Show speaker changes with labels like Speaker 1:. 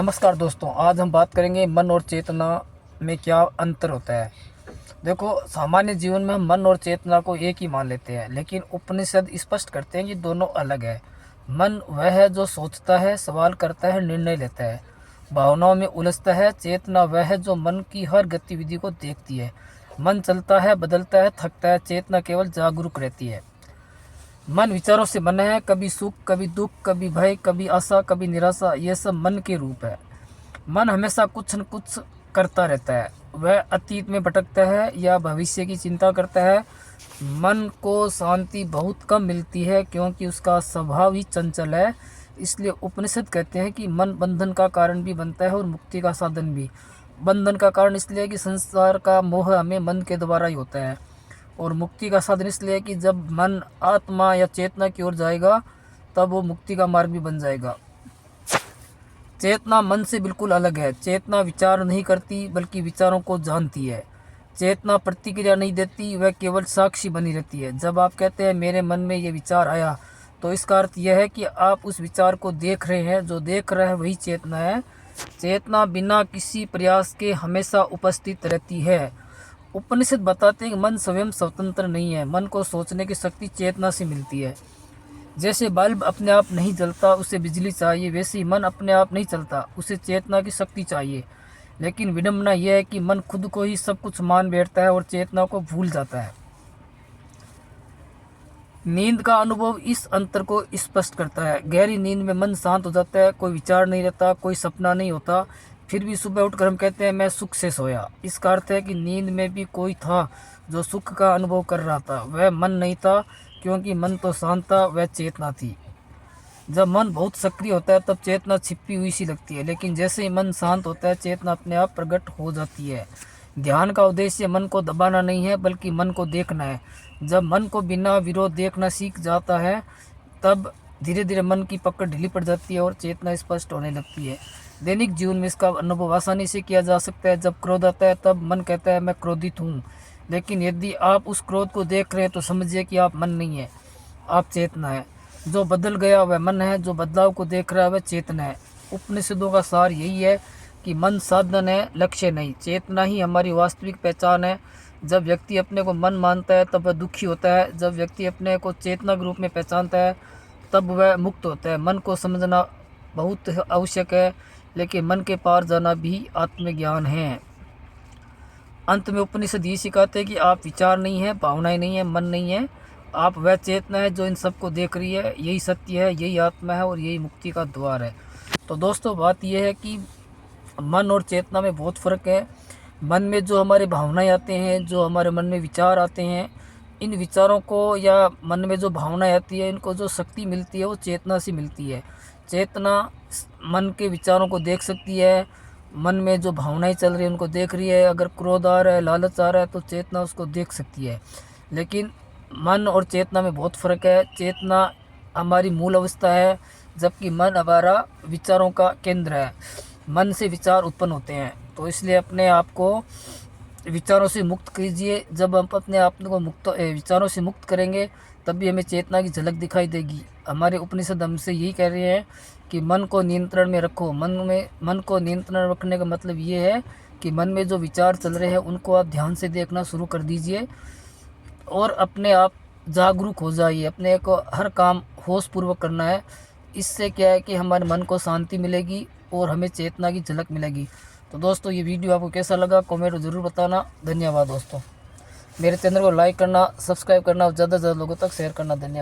Speaker 1: नमस्कार दोस्तों, आज हम बात करेंगे मन और चेतना में क्या अंतर होता है। देखो, सामान्य जीवन में हम मन और चेतना को एक ही मान लेते हैं, लेकिन उपनिषद स्पष्ट करते हैं कि दोनों अलग है। मन वह है जो सोचता है, सवाल करता है, निर्णय लेता है, भावनाओं में उलझता है। चेतना वह है जो मन की हर गतिविधि को देखती है। मन चलता है, बदलता है, थकता है, चेतना केवल जागरूक रहती है। मन विचारों से बना है, कभी सुख, कभी दुख, कभी भय, कभी आशा, कभी निराशा। ये सब मन के रूप है। मन हमेशा कुछ न कुछ करता रहता है। वह अतीत में भटकता है या भविष्य की चिंता करता है। मन को शांति बहुत कम मिलती है क्योंकि उसका स्वभाव ही चंचल है। इसलिए उपनिषद कहते हैं कि मन बंधन का कारण भी बनता है और मुक्ति का साधन भी। बंधन का कारण इसलिए कि संसार का मोह हमें मन के द्वारा ही होता है, और मुक्ति का साधन इसलिए कि जब मन आत्मा या चेतना की ओर जाएगा तब वो मुक्ति का मार्ग भी बन जाएगा। चेतना मन से बिल्कुल अलग है। चेतना विचार नहीं करती बल्कि विचारों को जानती है। चेतना प्रतिक्रिया नहीं देती, वह केवल साक्षी बनी रहती है। जब आप कहते हैं मेरे मन में ये विचार आया, तो इसका अर्थ यह है कि आप उस विचार को देख रहे हैं। जो देख रहा है वही चेतना है। चेतना बिना किसी प्रयास के हमेशा उपस्थित रहती है। उपनिषद बताते हैं कि मन स्वयं स्वतंत्र नहीं है। मन को सोचने की शक्ति चेतना से मिलती है। जैसे बल्ब अपने आप नहीं जलता, उसे बिजली चाहिए, वैसे ही मन अपने आप नहीं चलता, उसे चेतना की शक्ति चाहिए। लेकिन विडंबना यह है कि मन खुद को ही सब कुछ मान बैठता है और चेतना को भूल जाता है। नींद का अनुभव इस अंतर को स्पष्ट करता है। गहरी नींद में मन शांत हो जाता है, कोई विचार नहीं रहता, कोई सपना नहीं होता। फिर भी सुबह उठकर हम कहते हैं मैं सुख से सोया। इसका अर्थ है कि नींद में भी कोई था जो सुख का अनुभव कर रहा था। वह मन नहीं था, क्योंकि मन तो शांत था, वह चेतना थी। जब मन बहुत सक्रिय होता है तब चेतना छिपी हुई सी लगती है, लेकिन जैसे ही मन शांत होता है चेतना अपने आप प्रकट हो जाती है। ध्यान का उद्देश्य मन को दबाना नहीं है बल्कि मन को देखना है। जब मन को बिना विरोध देखना सीख जाता है तब धीरे धीरे मन की पकड़ ढीली पड़ जाती है और चेतना स्पष्ट होने लगती है। दैनिक जीवन में इसका अनुभव आसानी से किया जा सकता है। जब क्रोध आता है तब मन कहता है मैं क्रोधित हूँ, लेकिन यदि आप उस क्रोध को देख रहे हैं तो समझिए कि आप मन नहीं है, आप चेतना है। जो बदल गया वह मन है, जो बदलाव को देख रहा है वह चेतना है। उपनिषदों का सार यही है कि मन साधन है, लक्ष्य नहीं। चेतना ही हमारी वास्तविक पहचान है। जब व्यक्ति अपने को मन मानता है तब वह दुखी होता है। जब व्यक्ति अपने को चेतना के रूप में पहचानता है तब वह मुक्त होता है। मन को समझना बहुत आवश्यक है, लेकिन मन के पार जाना भी आत्मज्ञान है। अंत में उपनिषद ये सिखाते हैं कि आप विचार नहीं है, भावनाएं नहीं है, मन नहीं है, आप वह चेतना है जो इन सबको देख रही है। यही सत्य है, यही आत्मा है और यही मुक्ति का द्वार है। तो दोस्तों, बात यह है कि मन और चेतना में बहुत फ़र्क है। मन में जो हमारे भावनाएं आते हैं, जो हमारे मन में विचार आते हैं, इन विचारों को या मन में जो भावनाएं आती है इनको जो शक्ति मिलती है वो चेतना से मिलती है। चेतना मन के विचारों को देख सकती है, मन में जो भावनाएं चल रही है उनको देख रही है। अगर क्रोध आ रहा है, लालच आ रहा है, तो चेतना उसको देख सकती है। लेकिन मन और चेतना में बहुत फ़र्क है। चेतना हमारी मूल अवस्था है, जबकि मन हमारा विचारों का केंद्र है। मन से विचार उत्पन्न होते हैं, तो इसलिए अपने आप को विचारों से मुक्त कीजिए। जब हम अपने आप को विचारों से मुक्त करेंगे तभी हमें चेतना की झलक दिखाई देगी। हमारे उपनिषद हमसे यही कह रहे हैं कि मन को नियंत्रण में रखो। मन को नियंत्रण रखने का मतलब ये है कि मन में जो विचार चल रहे हैं उनको आप ध्यान से देखना शुरू कर दीजिए और अपने आप जागरूक हो जाइए। अपने को हर काम होश पूर्वक करना है। इससे क्या है कि हमारे मन को शांति मिलेगी और हमें चेतना की झलक मिलेगी। तो दोस्तों, ये वीडियो आपको कैसा लगा कमेंट में ज़रूर बताना। धन्यवाद दोस्तों। मेरे चैनल को लाइक करना, सब्सक्राइब करना और ज़्यादा से ज़्यादा लोगों तक शेयर करना। धन्यवाद।